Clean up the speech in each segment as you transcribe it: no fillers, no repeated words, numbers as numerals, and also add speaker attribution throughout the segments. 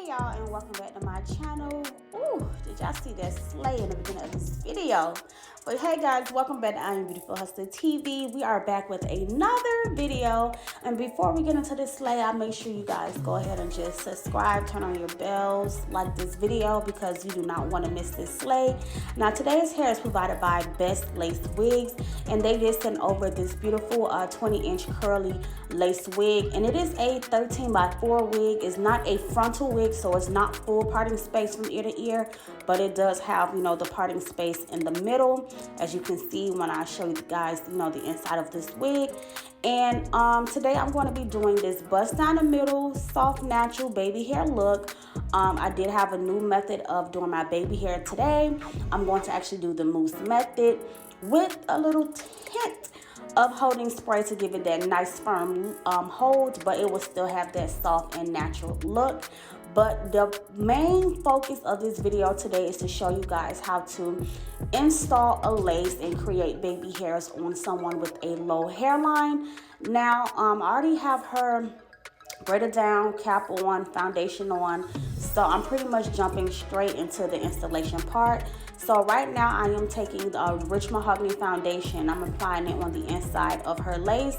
Speaker 1: Y'all, and welcome back to my channel. Ooh, did y'all see that slay in the beginning of this video? But hey guys, welcome back to IAmBeautifulHustlerTV. We are back with another video, and before we get into this slay, I make sure you guys go ahead and just subscribe, turn on your bells, like this video because you do not want to miss this slay. Now today's hair is provided by Bestlacewigs, and they did send over this beautiful 20-inch curly lace wig, and it is a 13x4 wig. It's not a frontal wig, so it's not full parting space from ear to ear, but it does have, you know, the parting space in the middle, as you can see when I show you guys, you know, the inside of this wig. And today I'm going to be doing this bust down the middle, soft, natural baby hair look. I did have a new method of doing my baby hair today. I'm going to actually do the mousse method with a little tint of holding spray to give it that nice firm hold, but it will still have that soft and natural look. But the main focus of this video today is to show you guys how to install a lace and create baby hairs on someone with a low hairline. Now I already have her braided down, cap on, foundation on, so I'm pretty much jumping straight into the installation part. So right now I am taking the rich mahogany foundation. I'm applying it on the inside of her lace,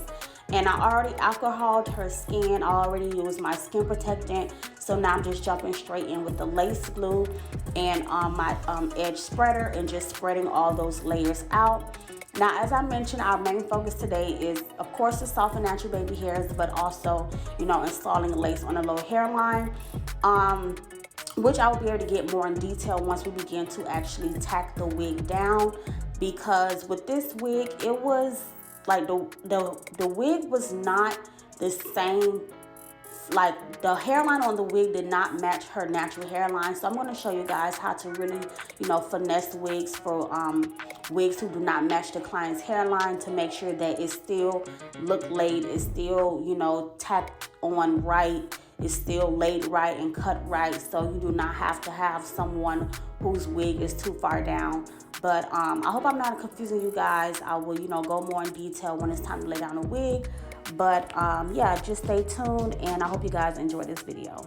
Speaker 1: and I already alcoholed her skin. I already used my skin protectant, so now I'm just jumping straight in with the lace glue and my edge spreader and just spreading all those layers out. Now, as I mentioned, our main focus today is, of course, the soft and natural baby hairs, but also, you know, installing lace on a low hairline, which I will be able to get more in detail once we begin to actually tack the wig down. Because with this wig, it was like the wig was not the same. Like, the hairline on the wig did not match her natural hairline. So I'm going to show you guys how to really, you know, finesse wigs for wigs who do not match the client's hairline, to make sure that it still look laid, it's still, you know, tacked on right, it's still laid right and cut right, so you do not have to have someone whose wig is too far down. But I hope I'm not confusing you guys. I will, you know, go more in detail when it's time to lay down a wig. But yeah, just stay tuned, and I hope you guys enjoy this video.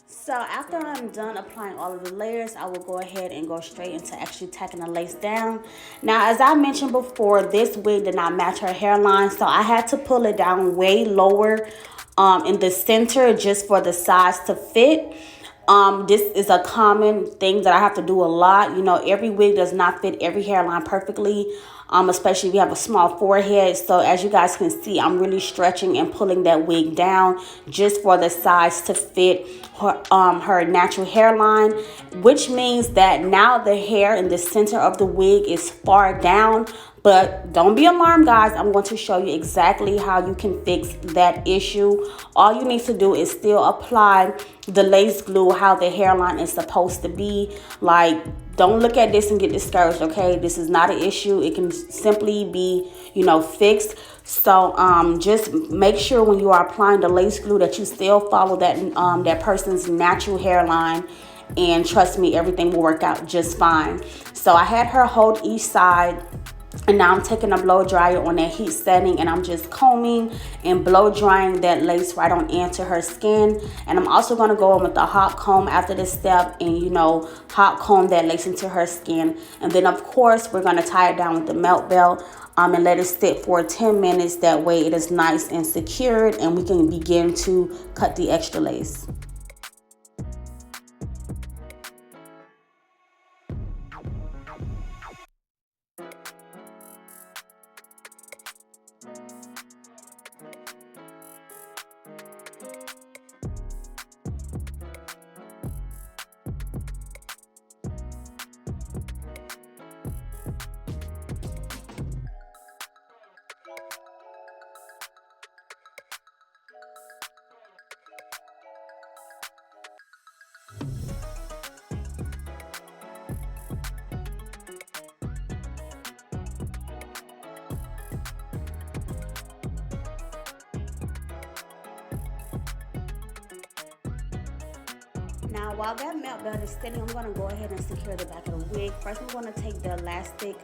Speaker 1: So after I'm done applying all of the layers, I will go ahead and go straight into actually tacking the lace down. Now, as I mentioned before, this wig did not match her hairline, so I had to pull it down way lower in the center just for the size to fit. This is a common thing that I have to do a lot. You know, every wig does not fit every hairline perfectly, especially if you have a small forehead. So as you guys can see, I'm really stretching and pulling that wig down just for the size to fit her natural hairline, which means that now the hair in the center of the wig is far down, But don't be alarmed, guys. I'm going to show you exactly how you can fix that issue. All you need to do is still apply the lace glue how the hairline is supposed to be. Like, don't look at this and get discouraged, okay? This is not an issue. It can simply be, you know, fixed. So just make sure when you are applying the lace glue that you still follow that that person's natural hairline, and trust me, everything will work out just fine. So I had her hold each side, and now I'm taking a blow dryer on that heat setting, and I'm just combing and blow drying that lace right on into her skin. And I'm also going to go in with the hot comb after this step and, you know, hot comb that lace into her skin. And then of course we're going to tie it down with the melt belt and let it sit for 10 minutes. That way it is nice and secured, and we can begin to cut the extra lace. Now, while that melt belt is sitting, I'm going to go ahead and secure the back of the wig. First, I'm going to take the elastic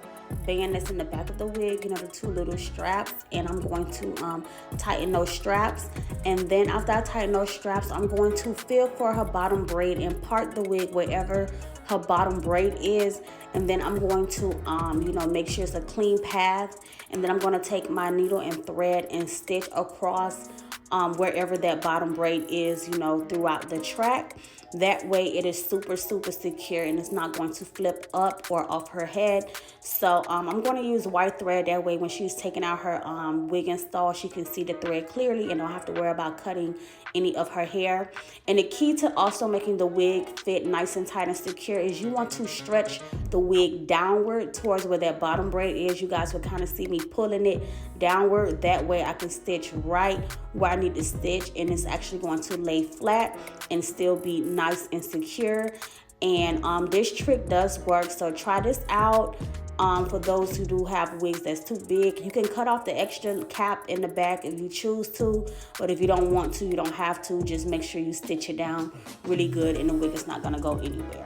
Speaker 1: band that's in the back of the wig, you know, the two little straps, and I'm going to tighten those straps. And then after I tighten those straps, I'm going to feel for her bottom braid and part the wig wherever her bottom braid is. And then I'm going to, you know, make sure it's a clean path. And then I'm going to take my needle and thread and stitch across wherever that bottom braid is, you know, throughout the track. That way it is super secure, and it's not going to flip up or off her head. So I'm going to use white thread. That way when she's taking out her wig install, she can see the thread clearly and don't have to worry about cutting any of her hair. And the key to also making the wig fit nice and tight and secure is you want to stretch the wig downward towards where that bottom braid is. You guys will kind of see me pulling it downward. That way I can stitch right where I need to stitch, and it's actually going to lay flat and still be nice and secure. And this trick does work, so try this out. For those who do have wigs that's too big, you can cut off the extra cap in the back if you choose to, but if you don't want to, you don't have to. Just make sure you stitch it down really good, and the wig is not going to go anywhere.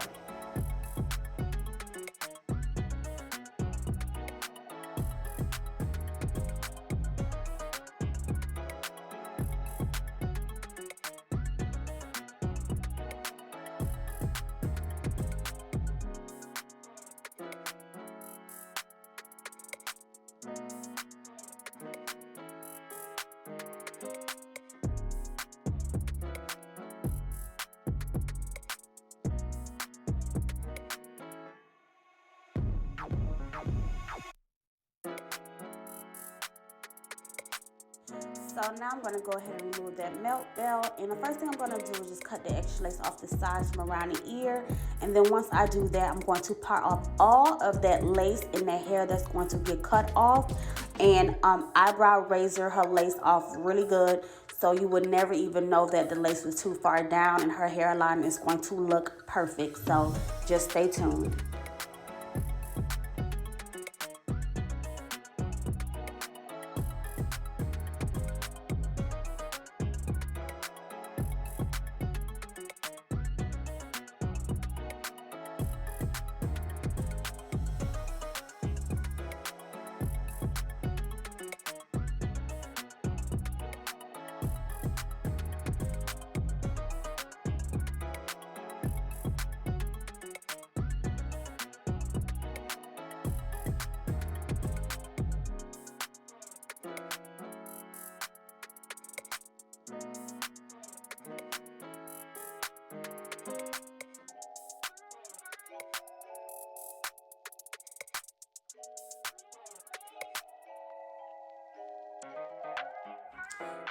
Speaker 1: So now I'm going to go ahead and remove that melt belt, and the first thing I'm going to do is just cut the extra lace off the sides from around the ear. And then once I do that, I'm going to part off all of that lace in the hair that's going to get cut off, and eyebrow razor her lace off really good, so you would never even know that the lace was too far down, and her hairline is going to look perfect. So just stay tuned.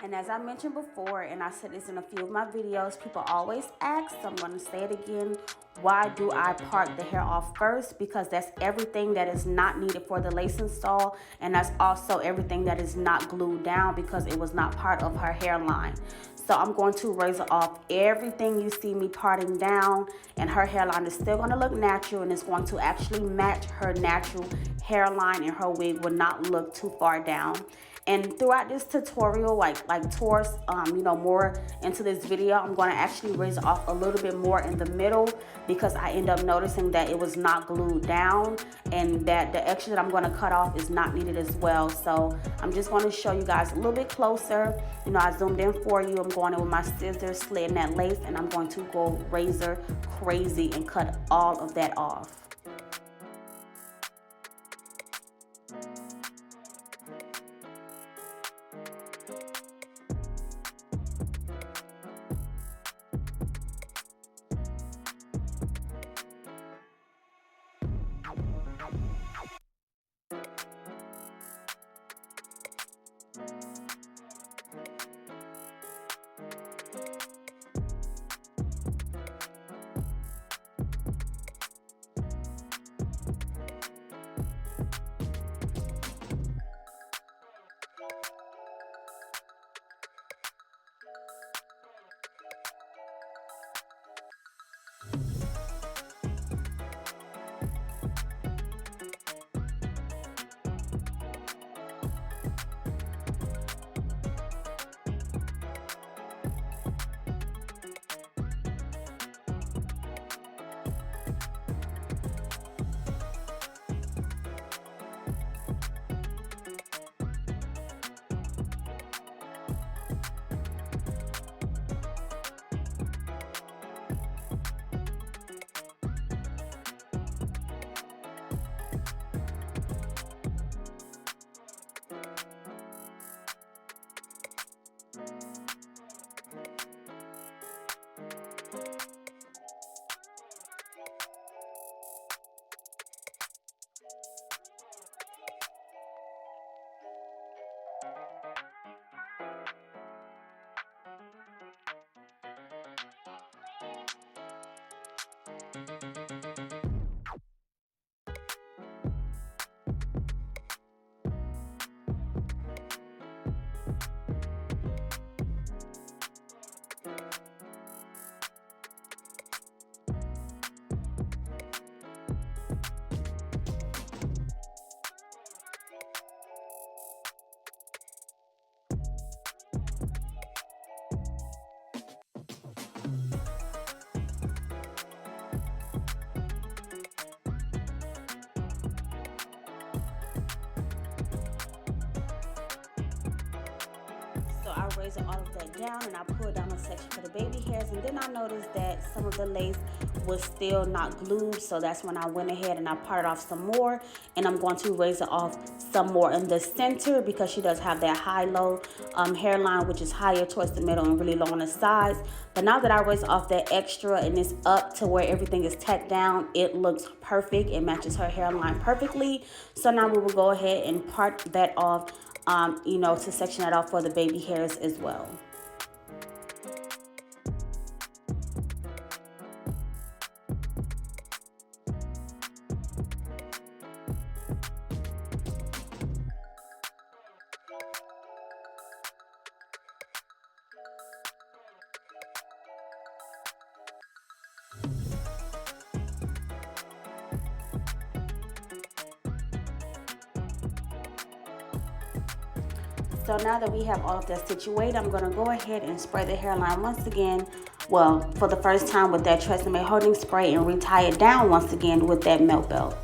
Speaker 1: And as I mentioned before, and I said this in a few of my videos, people always ask, so I'm going to say it again, why do I part the hair off first? Because that's everything that is not needed for the lace install, and that's also everything that is not glued down because it was not part of her hairline. So I'm going to razor off everything you see me parting down, and her hairline is still going to look natural, and it's going to actually match her natural hairline, and her wig will not look too far down. And throughout this tutorial, like towards more into this video, I'm going to actually razor off a little bit more in the middle because I end up noticing that it was not glued down, and that the extra that I'm going to cut off is not needed as well. So I'm just going to show you guys a little bit closer. I zoomed in for you. I'm going in with my scissors, slitting that lace, and I'm going to go razor crazy and cut all of that off. I razor all of that down, and I pulled down a section for the baby hairs, and then I noticed that some of the lace was still not glued, so that's when I went ahead and I parted off some more, and I'm going to razor off some more in the center because she does have that high-low hairline, which is higher towards the middle and really low on the sides. But now that I razor off that extra and it's up to where everything is tacked down, it looks perfect. It matches her hairline perfectly. So now we will go ahead and part that off, to section that off for the baby hairs as well. So now that we have all of that situated, I'm going to go ahead and spray the hairline once again, well, for the first time with that Tresemme holding spray, and retie it down once again with that melt belt.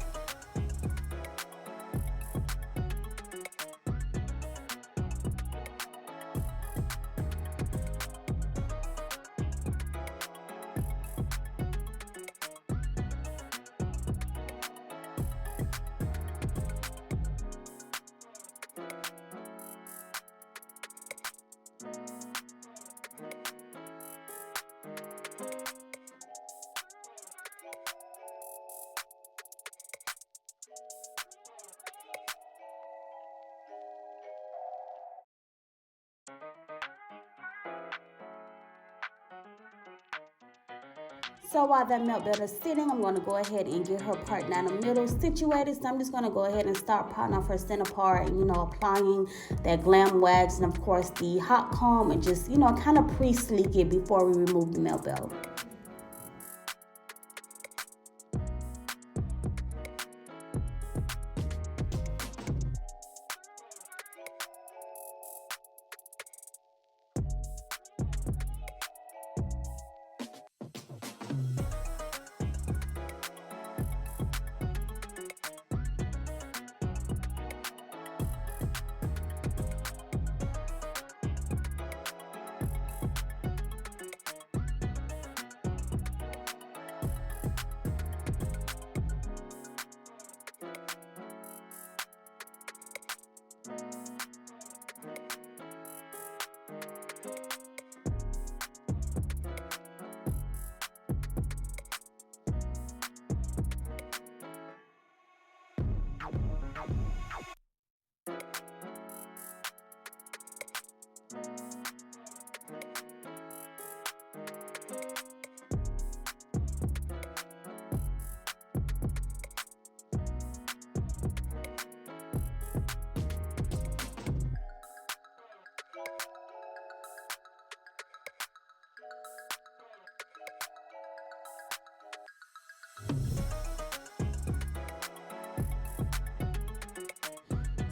Speaker 1: So while that melt belt is sitting, I'm going to go ahead and get her part down the middle situated. So I'm just going to go ahead and start potting off her center part and, applying that glam wax and, of course, the hot comb and just, kind of pre-sleek it before we remove the melt belt.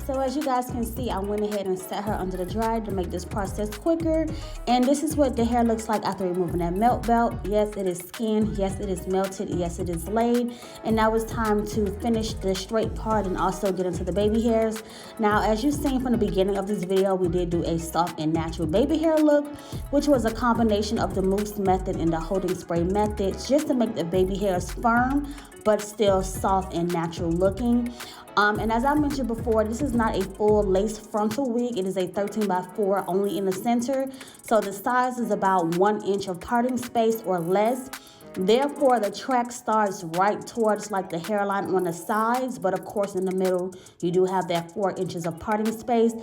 Speaker 1: So as you guys can see, I went ahead and set her under the dryer to make this process quicker. And this is what the hair looks like after removing that melt belt. Yes, it is skin. Yes, it is melted. Yes, it is laid. And now it's time to finish the straight part and also get into the baby hairs. Now, as you've seen from the beginning of this video, we did do a soft and natural baby hair look, which was a combination of the mousse method and the holding spray method, just to make the baby hairs firm, but still soft and natural looking. And as I mentioned before, this is not a full lace frontal wig. It is a 13x4 only in the center. So the size is about 1 inch of parting space or less. Therefore, the track starts right towards like the hairline on the sides. But of course, in the middle, you do have that 4 inches of parting space.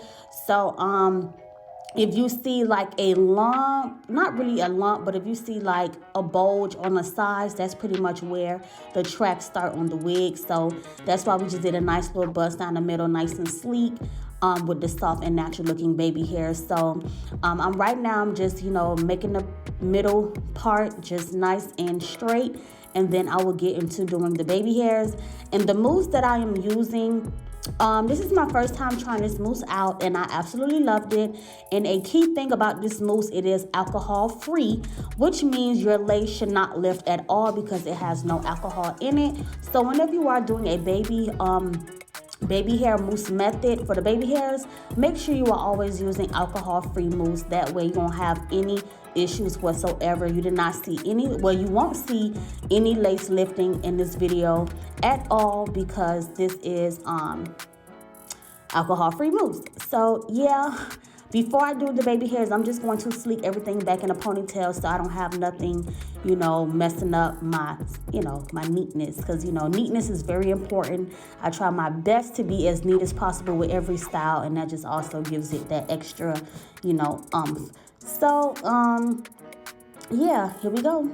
Speaker 1: So, if you see like a lump, not really a lump, but if you see like a bulge on the sides, that's pretty much where the tracks start on the wig. So that's why we just did a nice little bust down the middle, nice and sleek, with the soft and natural looking baby hair. So I'm just, making the middle part just nice and straight. And then I will get into doing the baby hairs. And the mousse that I am using, this is my first time trying this mousse out, and I absolutely loved it. And a key thing about this mousse, it is alcohol free, which means your lace should not lift at all because it has no alcohol in it. So whenever you are doing a baby hair mousse method for the baby hairs, make sure you are always using alcohol free mousse. That way you won't have any issues whatsoever. You did not see any, well, you won't see any lace lifting in this video at all because this is alcohol free mousse. So yeah, before I do the baby hairs, I'm just going to sleek everything back in a ponytail so I don't have nothing, messing up my, my neatness. Because, neatness is very important. I try my best to be as neat as possible with every style, and that just also gives it that extra, umph. So, yeah, here we go.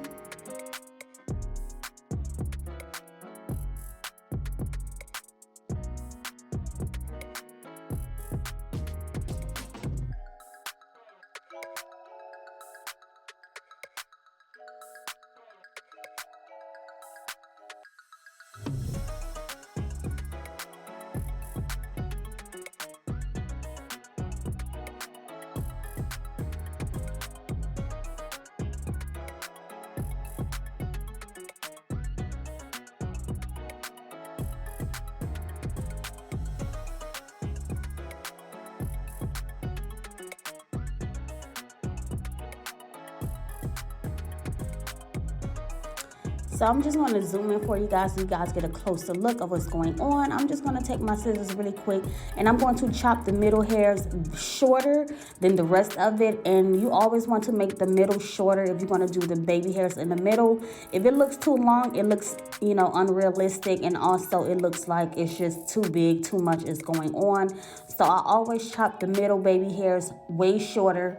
Speaker 1: So I'm just going to zoom in for you guys so you guys get a closer look of what's going on. I'm just going to take my scissors really quick and I'm going to chop the middle hairs shorter than the rest of it. And you always want to make the middle shorter if you're going to do the baby hairs in the middle. If it looks too long, it looks, unrealistic, and also it looks like it's just too big, too much is going on. So I always chop the middle baby hairs way shorter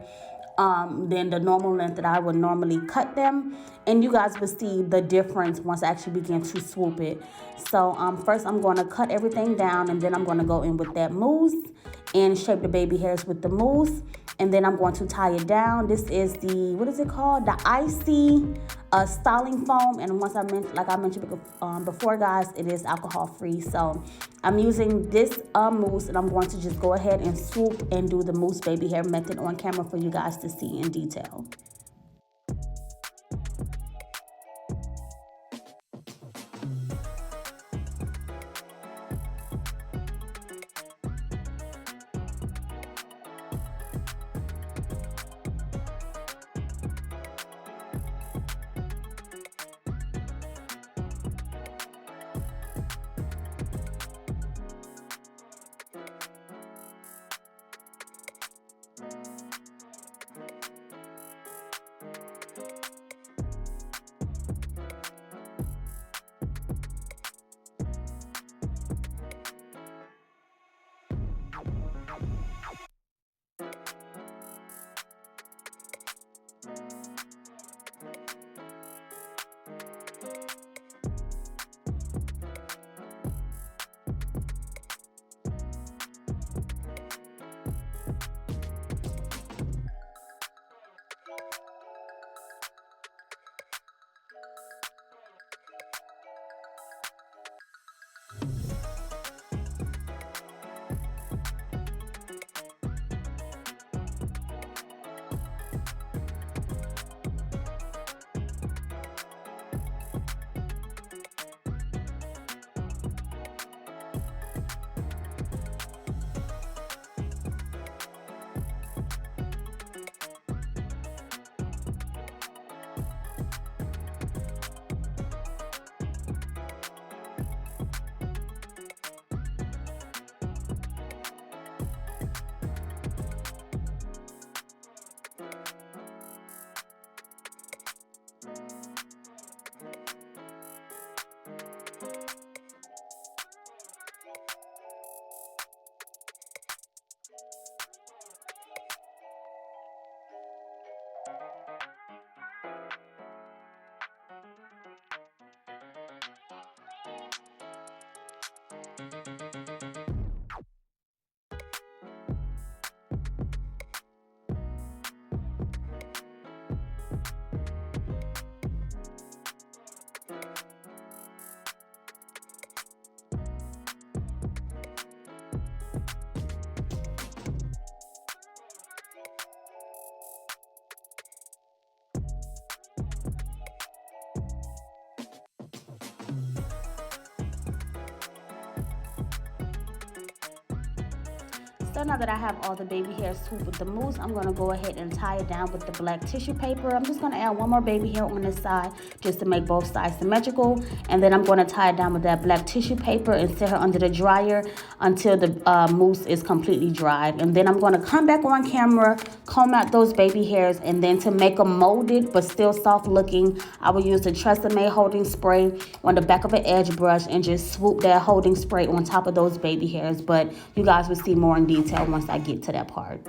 Speaker 1: than the normal length that I would normally cut them. And you guys will see the difference once I actually begin to swoop it. So first I'm going to cut everything down, and then I'm going to go in with that mousse and shape the baby hairs with the mousse. And then I'm going to tie it down. This is the, what is it called? The Icy styling foam. And once I mentioned, like I mentioned before, guys, it is alcohol free. So I'm using this mousse, and I'm going to just go ahead and swoop and do the mousse baby hair method on camera for you guys to see in detail. So now that I have all the baby hairs swooped with the mousse, I'm going to go ahead and tie it down with the black tissue paper. I'm just going to add one more baby hair on this side just to make both sides symmetrical. And then I'm going to tie it down with that black tissue paper and set her under the dryer until the mousse is completely dried. And then I'm going to come back on camera, comb out those baby hairs, and then to make them molded but still soft looking, I will use the Tresemme holding spray on the back of an edge brush and just swoop that holding spray on top of those baby hairs. But you guys will see more in detail once I get to that part.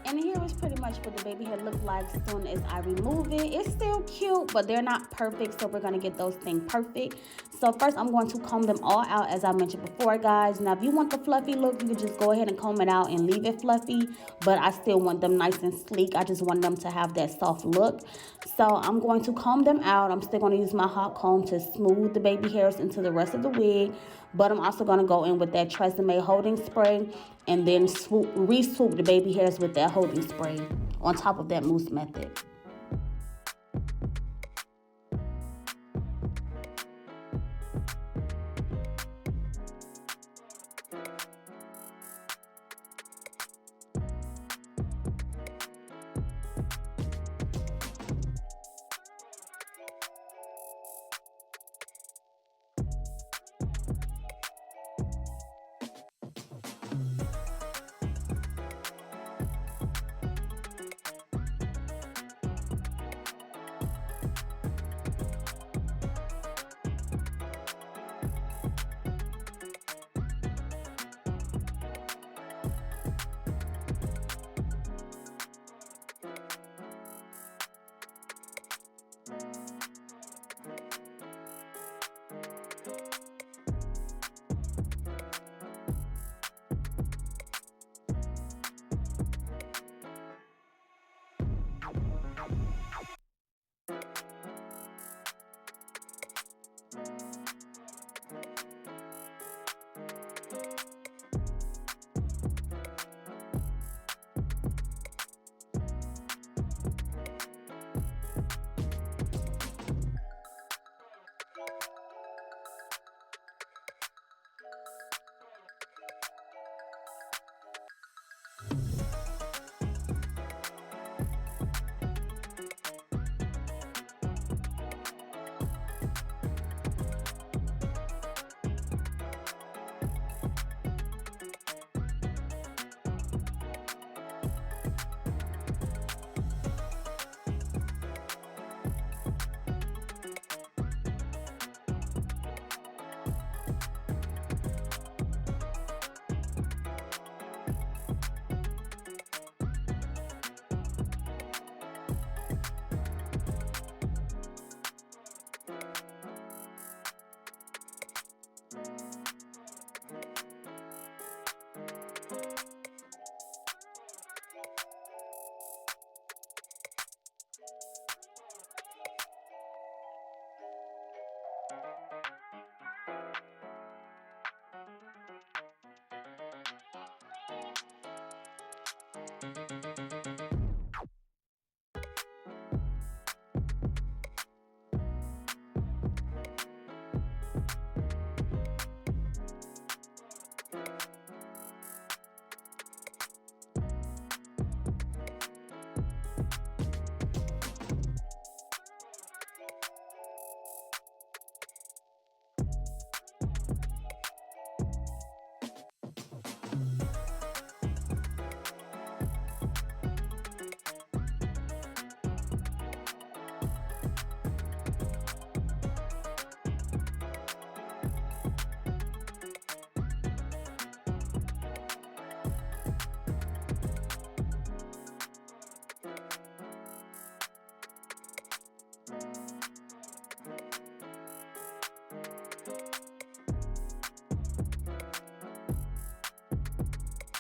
Speaker 1: And here was pretty pretty much what the baby hair look like as soon as I remove it. It's still cute, but they're not perfect, so we're gonna get those things perfect. So first I'm going to comb them all out, as I mentioned before, guys. Now if you want the fluffy look, you can just go ahead and comb it out and leave it fluffy, but I still want them nice and sleek. I just want them to have that soft look. So I'm going to comb them out. I'm still going to use my hot comb to smooth the baby hairs into the rest of the wig, but I'm also going to go in with that Tresemme holding spray and then re-swoop the baby hairs with that holding spray on top of that mousse method.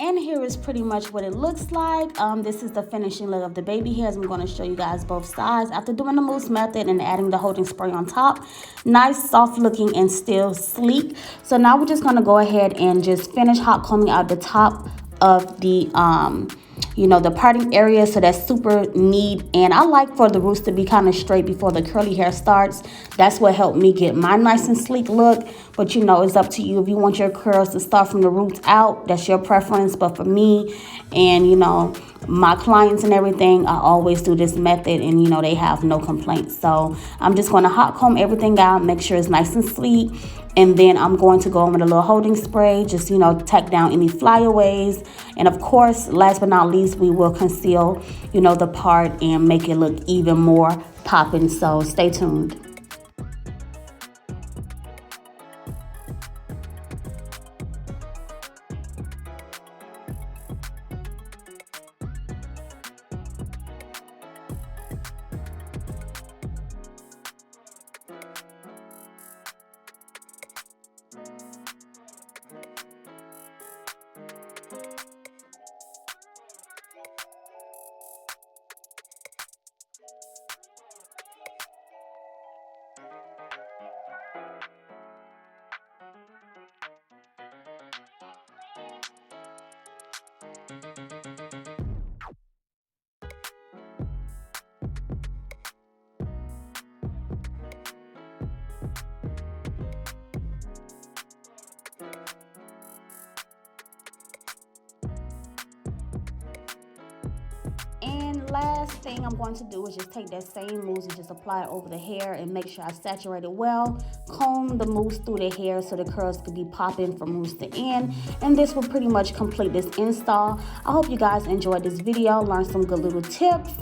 Speaker 1: And here is pretty much what it looks like. This is the finishing look of the baby hairs. I'm going to show you guys both sides after doing the mousse method and adding the holding spray on top. Nice, soft looking and still sleek. So now we're just going to go ahead and just finish hot combing out the top of the the parting area, so that's super neat. And I like for the roots to be kind of straight before the curly hair starts. That's what helped me get my nice and sleek look. But it's up to you if you want your curls to start from the roots out. That's your preference. But for me and my clients and everything, I always do this method, and they have no complaints. So I'm just going to hot comb everything out, make sure it's nice and sleek. And then I'm going to go in with a little holding spray, just, tack down any flyaways. And of course, last but not least, we will conceal, the part and make it look even more popping. So stay tuned. last thing I'm going to do is just take that same mousse and just apply it over the hair and make sure I saturate it well. Comb the mousse through the hair so the curls could be popping from mousse to end. And this will pretty much complete this install. I hope you guys enjoyed this video, learned some good little tips,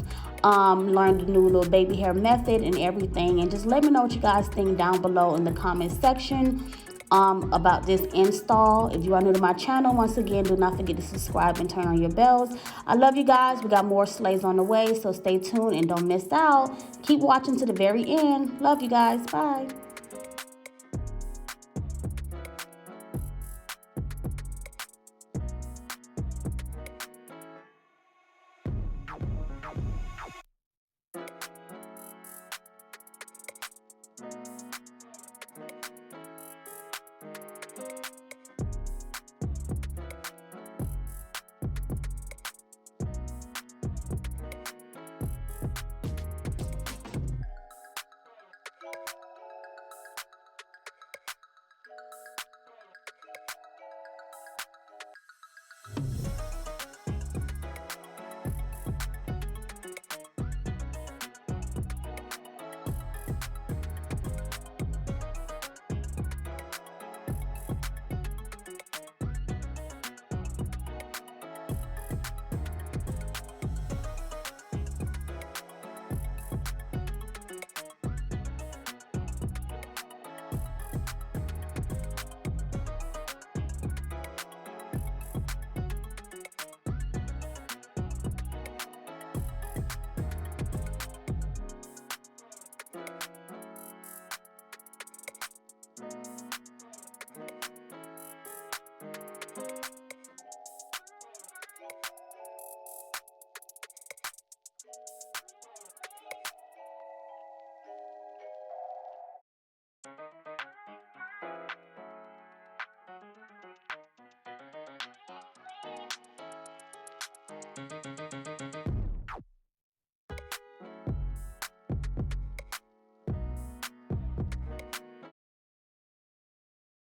Speaker 1: learned the new little baby hair method and everything. And just let me know what you guys think down below in the comment section about this install. If you are new to my channel, once again, do not forget to subscribe and turn on your bells. I love you guys. We got more slays on the way, so stay tuned and don't miss out. Keep watching to the very end. Love you guys. Bye.